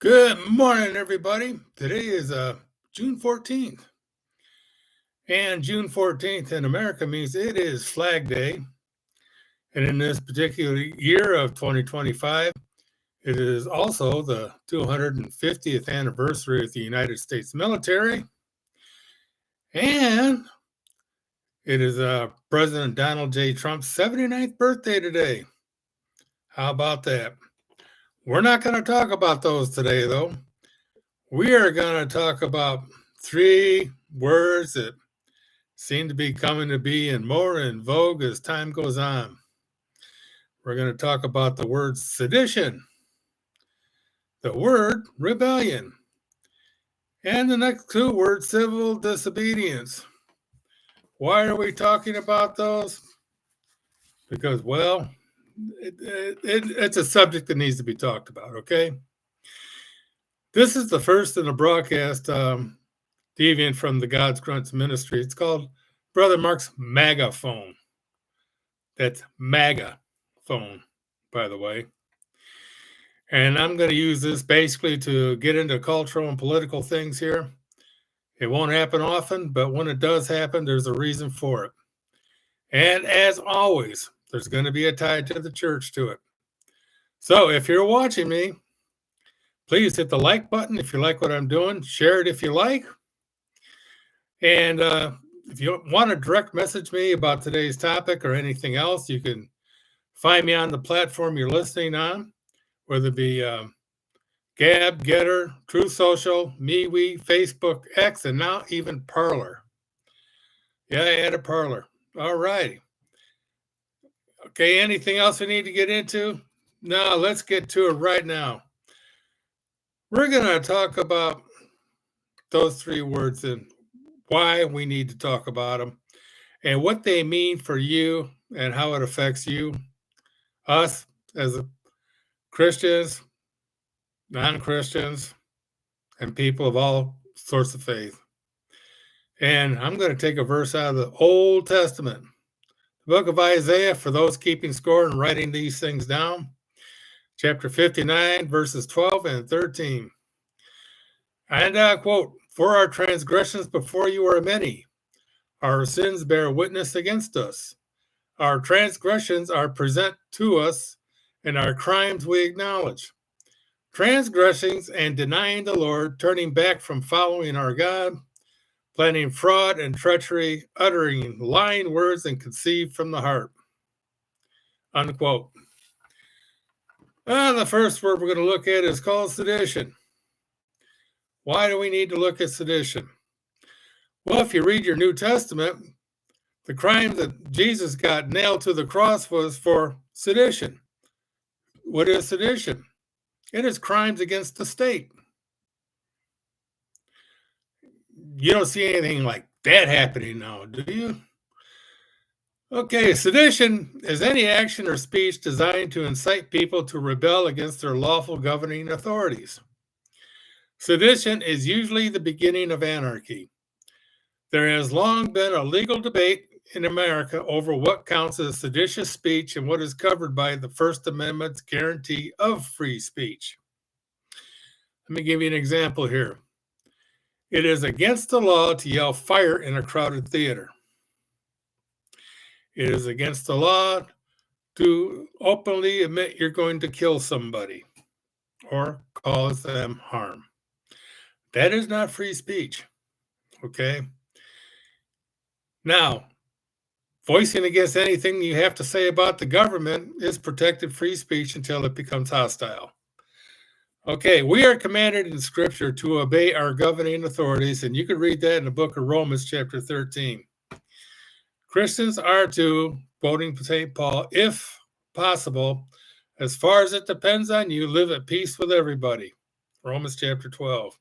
Good morning, everybody. Today is June 14th, and June 14th in America means it is Flag Day. And in this particular year of 2025, it is also the 250th anniversary of the United States military. And it is President Donald J. Trump's 79th birthday today. How about that? We're not going to talk about those today, though. We are going to talk about three words that seem to be coming to be and more in vogue as time goes on. We're going to talk about the word sedition, the word rebellion, and the next two words, civil disobedience. Why are we talking about those? Because, well, it's a subject that needs to be talked about, okay? This is the first in a broadcast deviant from the God's Grunts ministry. It's called Brother Mark's MAGAphone. That's MAGAphone, by the way. And I'm going to use this basically to get into cultural and political things here. It won't happen often, but when it does happen, there's a reason for it. And as always, there's going to be a tie to the church to it. So if you're watching me, please hit the like button if you like what I'm doing. Share it if you like. And if you want to direct message me about today's topic or anything else, you can find me on the platform you're listening on, whether it be Gab, Getter, Truth Social, MeWe, Facebook, X, and now even Parler. Yeah, I had a Parler. All righty. Okay, anything else we need to get into? No, let's get to it right now. We're going to talk about those three words and why we need to talk about them and what they mean for you and how it affects you, us as Christians, non-Christians, and people of all sorts of faith. And I'm going to take a verse out of the Old Testament, the book of Isaiah, for those keeping score and writing these things down, chapter 59, verses 12 and 13. And I quote, "For our transgressions before you are many, our sins bear witness against us. Our transgressions are present to us, and our crimes we acknowledge. Transgressings and denying the Lord, turning back from following our God, planning fraud and treachery, uttering lying words and conceived from the heart." Unquote. The first word we're going to look at is called sedition. Why do we need to look at sedition? Well, if you read your New Testament, the crime that Jesus got nailed to the cross was for sedition. What is sedition? It is crimes against the state. You don't see anything like that happening now, do you? Okay, sedition is any action or speech designed to incite people to rebel against their lawful governing authorities. Sedition is usually the beginning of anarchy. There has long been a legal debate in America over what counts as seditious speech and what is covered by the First Amendment's guarantee of free speech. Let me give you an example here. It is against the law to yell fire in a crowded theater. It is against the law to openly admit you're going to kill somebody or cause them harm. That is not free speech, okay? Now, voicing against anything you have to say about the government is protected free speech until it becomes hostile. Okay, we are commanded in Scripture to obey our governing authorities, and you can read that in the book of Romans, chapter 13. Christians are to, quoting St. Paul, if possible, as far as it depends on you, live at peace with everybody. Romans chapter 12.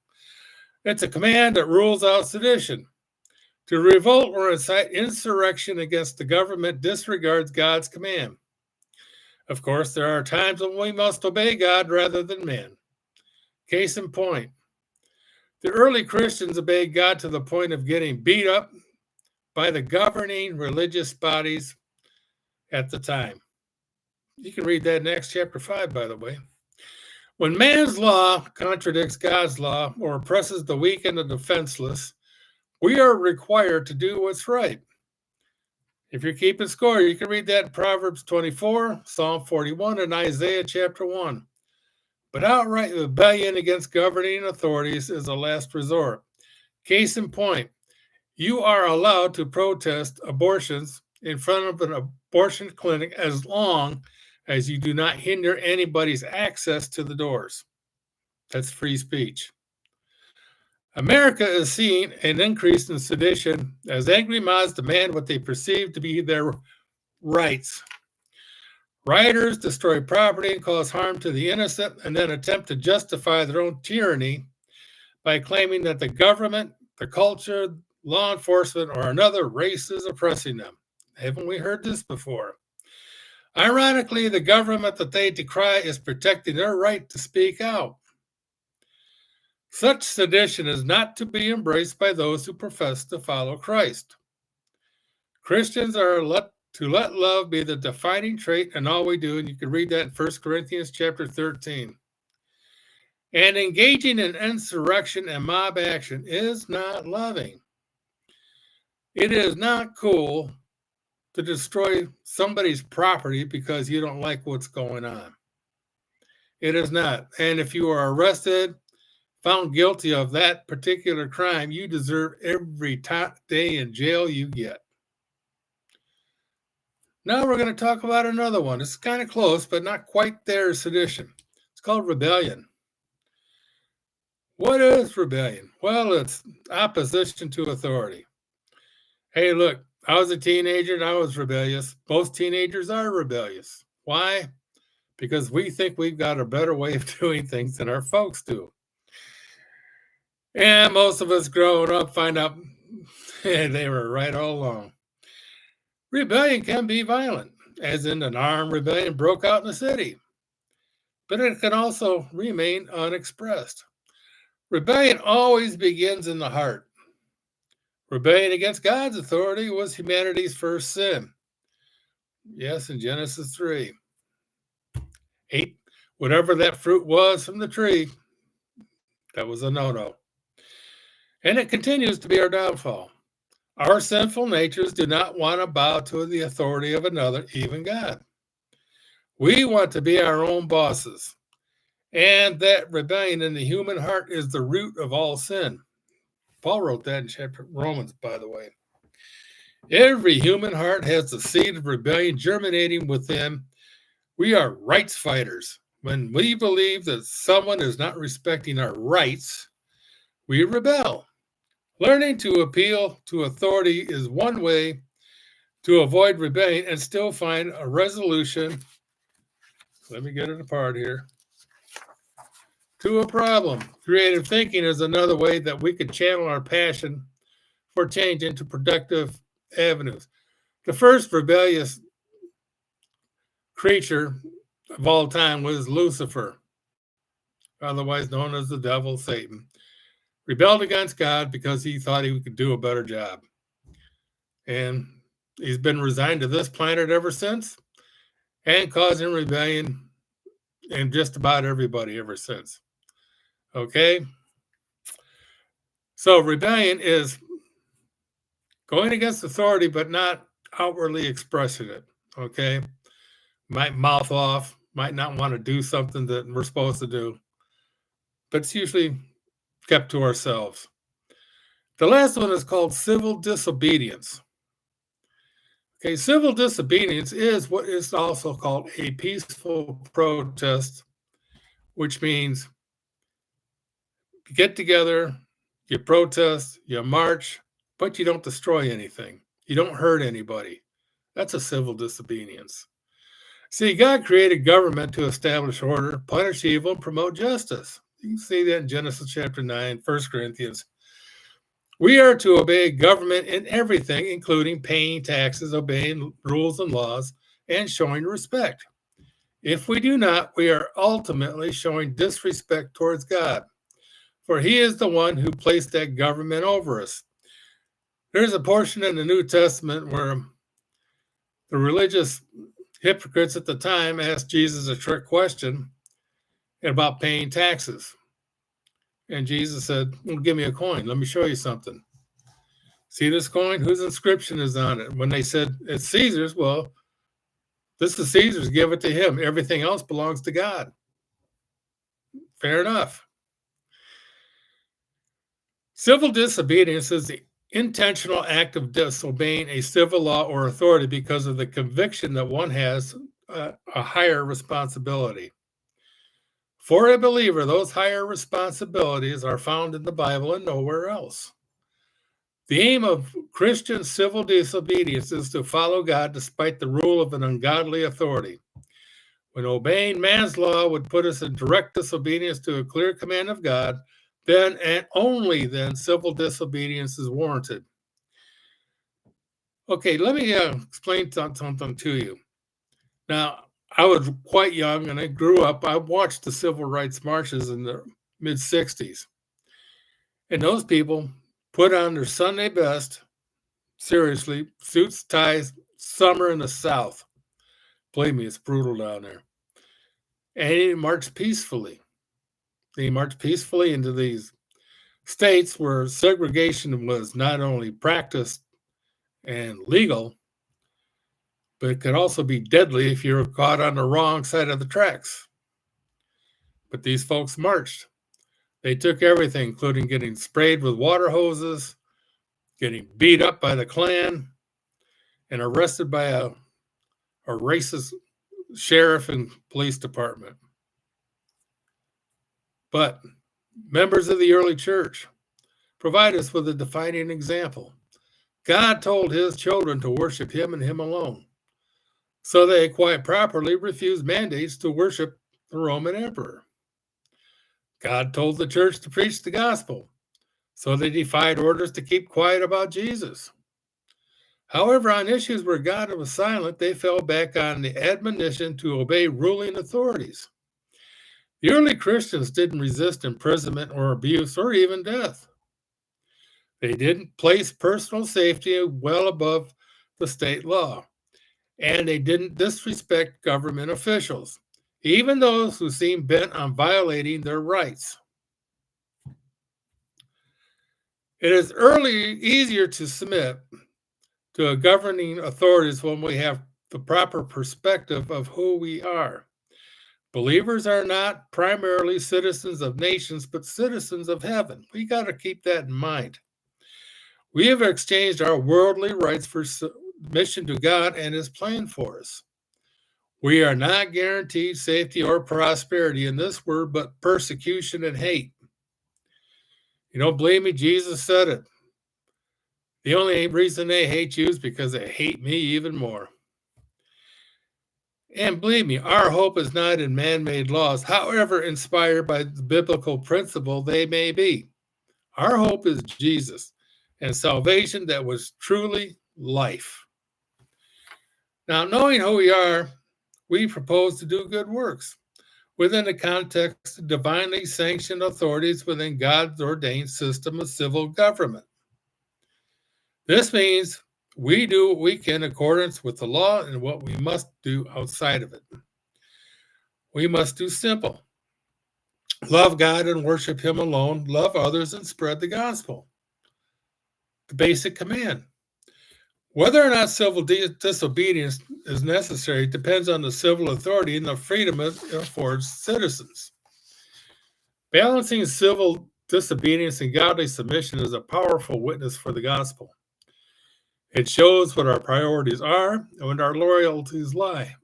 It's a command that rules out sedition. To revolt or incite insurrection against the government disregards God's command. Of course, there are times when we must obey God rather than men. Case in point, the early Christians obeyed God to the point of getting beat up by the governing religious bodies at the time. You can read that in Acts chapter 5, by the way. When man's law contradicts God's law or oppresses the weak and the defenseless, we are required to do what's right. If you're keeping score, you can read that in Proverbs 24, Psalm 41, and Isaiah chapter 1. But outright rebellion against governing authorities is a last resort. Case in point, you are allowed to protest abortions in front of an abortion clinic as long as you do not hinder anybody's access to the doors. That's free speech. America is seeing an increase in sedition as angry mods demand what they perceive to be their rights. Rioters destroy property and cause harm to the innocent and then attempt to justify their own tyranny by claiming that the government, the culture, law enforcement, or another race is oppressing them. Haven't we heard this before? Ironically, the government that they decry is protecting their right to speak out. Such sedition is not to be embraced by those who profess to follow Christ. Christians are to let love be the defining trait in all we do, and you can read that in 1 Corinthians chapter 13. And engaging in insurrection and mob action is not loving. It is not cool to destroy somebody's property because you don't like what's going on. It is not. And if you are arrested, found guilty of that particular crime, you deserve every day in jail you get. Now we're going to talk about another one. It's kind of close, but not quite there as sedition. It's called rebellion. What is rebellion? Well, it's opposition to authority. Hey, look, I was a teenager and I was rebellious. Most teenagers are rebellious. Why? Because we think we've got a better way of doing things than our folks do. And most of us growing up find out they were right all along. Rebellion can be violent, as in an armed rebellion broke out in the city. But it can also remain unexpressed. Rebellion always begins in the heart. Rebellion against God's authority was humanity's first sin. Yes, in Genesis 3. 8, whatever that fruit was from the tree, that was a no-no. And it continues to be our downfall. Our sinful natures do not want to bow to the authority of another, even God. We want to be our own bosses. And that rebellion in the human heart is the root of all sin. Paul wrote that in chapter Romans, by the way. Every human heart has the seed of rebellion germinating within. We are rights fighters. When we believe that someone is not respecting our rights, we rebel. Learning to appeal to authority is one way to avoid rebellion and still find a resolution. Let me get it apart here. To a problem. Creative thinking is another way that we could channel our passion for change into productive avenues. The first rebellious creature of all time was Lucifer, otherwise known as the devil, Satan. Rebelled against God because he thought he could do a better job. And he's been resigned to this planet ever since and causing rebellion in just about everybody ever since. Okay? So rebellion is going against authority but not outwardly expressing it. Okay? Might mouth off, might not want to do something that we're supposed to do. But it's usually kept to ourselves. The last one is called civil disobedience. Okay, civil disobedience is what is also called a peaceful protest, which means you get together, you protest, you march, but you don't destroy anything. You don't hurt anybody. That's a civil disobedience. See, God created government to establish order, punish evil, and promote justice. You can see that in Genesis chapter 9, 1 Corinthians. We are to obey government in everything, including paying taxes, obeying rules and laws, and showing respect. If we do not, we are ultimately showing disrespect towards God, for he is the one who placed that government over us. There's a portion in the New Testament where the religious hypocrites at the time asked Jesus a trick question, and about paying taxes. And Jesus said, well, give me a coin. Let me show you something. See this coin? Whose inscription is on it? When they said, it's Caesar's, well, this is Caesar's. Give it to him. Everything else belongs to God. Fair enough. Civil disobedience is the intentional act of disobeying a civil law or authority because of the conviction that one has a higher responsibility. For a believer, those higher responsibilities are found in the Bible and nowhere else. The aim of Christian civil disobedience is to follow God despite the rule of an ungodly authority. When obeying man's law would put us in direct disobedience to a clear command of God, then and only then civil disobedience is warranted. Okay, let me explain something to you. Now, I was quite young and I grew up. I watched the civil rights marches in the mid-'60s. And those people put on their Sunday best, seriously, suits, ties, summer in the South. Believe me, it's brutal down there. And they marched peacefully. They marched peacefully into these states where segregation was not only practiced and legal, but it could also be deadly if you were caught on the wrong side of the tracks. But these folks marched. They took everything, including getting sprayed with water hoses, getting beat up by the Klan, and arrested by a racist sheriff and police department. But members of the early church provide us with a defining example. God told his children to worship him and him alone. So they quite properly refused mandates to worship the Roman emperor. God told the church to preach the gospel. So they defied orders to keep quiet about Jesus. However, on issues where God was silent, they fell back on the admonition to obey ruling authorities. The early Christians didn't resist imprisonment or abuse or even death. They didn't place personal safety well above the state law, and they didn't disrespect government officials, even those who seemed bent on violating their rights. It is easier to submit to a governing authorities when we have the proper perspective of who we are. Believers are not primarily citizens of nations, but citizens of heaven. We got to keep that in mind. We have exchanged our worldly rights for submission to God and his plan for us. We are not guaranteed safety or prosperity in this world, but persecution and hate. You don't believe me? Jesus said it. The only reason they hate you is because they hate me even more. And believe me, our hope is not in man-made laws, however inspired by the biblical principle they may be. Our hope is Jesus and salvation that was truly life. Now, knowing who we are, we propose to do good works within the context of divinely sanctioned authorities within God's ordained system of civil government. This means we do what we can in accordance with the law and what we must do outside of it. We must do simple. Love God and worship him alone, love others and spread the gospel. The basic command. Whether or not civil disobedience is necessary depends on the civil authority and the freedom it affords citizens. Balancing civil disobedience and godly submission is a powerful witness for the gospel. It shows what our priorities are and what our loyalties lie.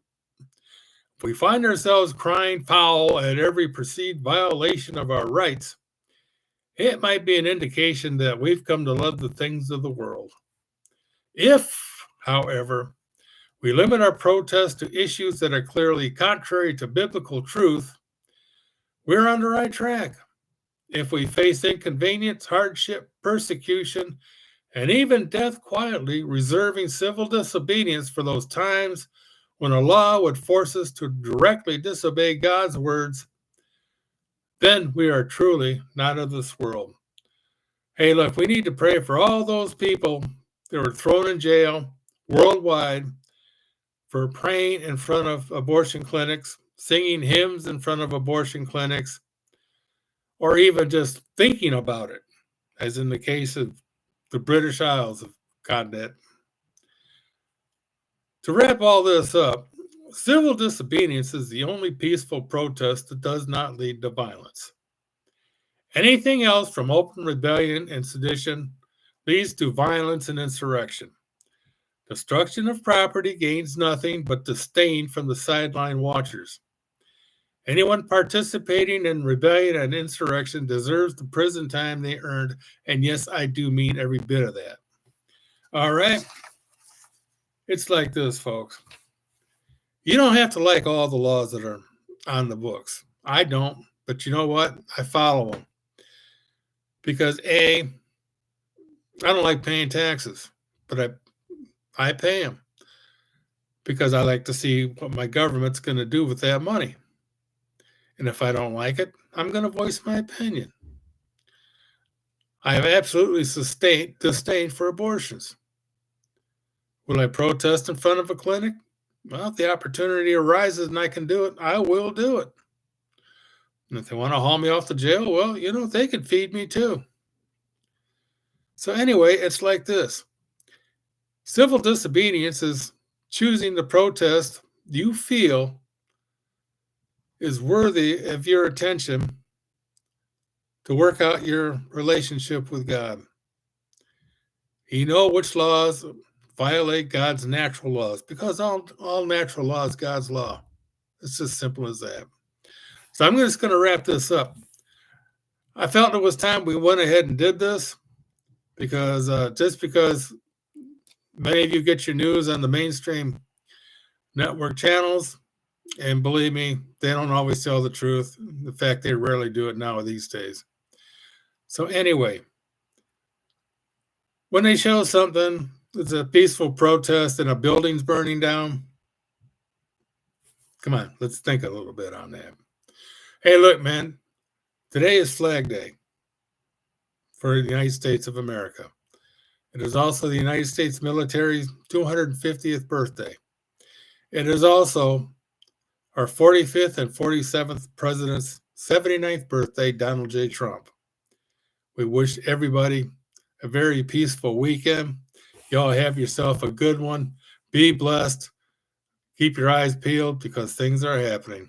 If we find ourselves crying foul at every perceived violation of our rights, it might be an indication that we've come to love the things of the world. If, however, we limit our protest to issues that are clearly contrary to biblical truth, we're on the right track. If we face inconvenience, hardship, persecution, and even death quietly, reserving civil disobedience for those times when a law would force us to directly disobey God's words, then we are truly not of this world. Hey, look, we need to pray for all those people that were thrown in jail worldwide for praying in front of abortion clinics singing hymns in front of abortion clinics, or even just thinking about it, as in the case of the British Isles of Condit. To wrap all this up, civil disobedience is the only peaceful protest that does not lead to violence. Anything else from open rebellion and sedition leads to violence and insurrection. Destruction of property gains nothing but disdain from the sideline watchers. Anyone participating in rebellion and insurrection deserves the prison time they earned, and yes, I do mean every bit of that. All right? It's like this, folks. You don't have to like all the laws that are on the books. I don't, but you know what? I follow them. Because A, I don't like paying taxes, but I pay them because I like to see what my government's going to do with that money. And if I don't like it, I'm going to voice my opinion. I have absolutely disdain for abortions. Will I protest in front of a clinic? Well, if the opportunity arises and I can do it, I will do it. And if they want to haul me off to jail, well, they can feed me too. So anyway, it's like this. Civil disobedience is choosing the protest you feel is worthy of your attention to work out your relationship with God. You know which laws violate God's natural laws, because all natural law is God's law. It's as simple as that. So I'm just going to wrap this up. I felt it was time we went ahead and did this because just because many of you get your news on the mainstream network channels, and believe me, they don't always tell the truth. In fact, they rarely do it now these days. So anyway, when they show something, it's a peaceful protest and a building's burning down, come on, let's think a little bit on that. Hey, look, man, today is Flag Day for the United States of America. It is also the United States military's 250th birthday. It is also our 45th and 47th president's 79th birthday, Donald J. Trump. We wish everybody a very peaceful weekend. Y'all have yourself a good one. Be blessed. Keep your eyes peeled because things are happening.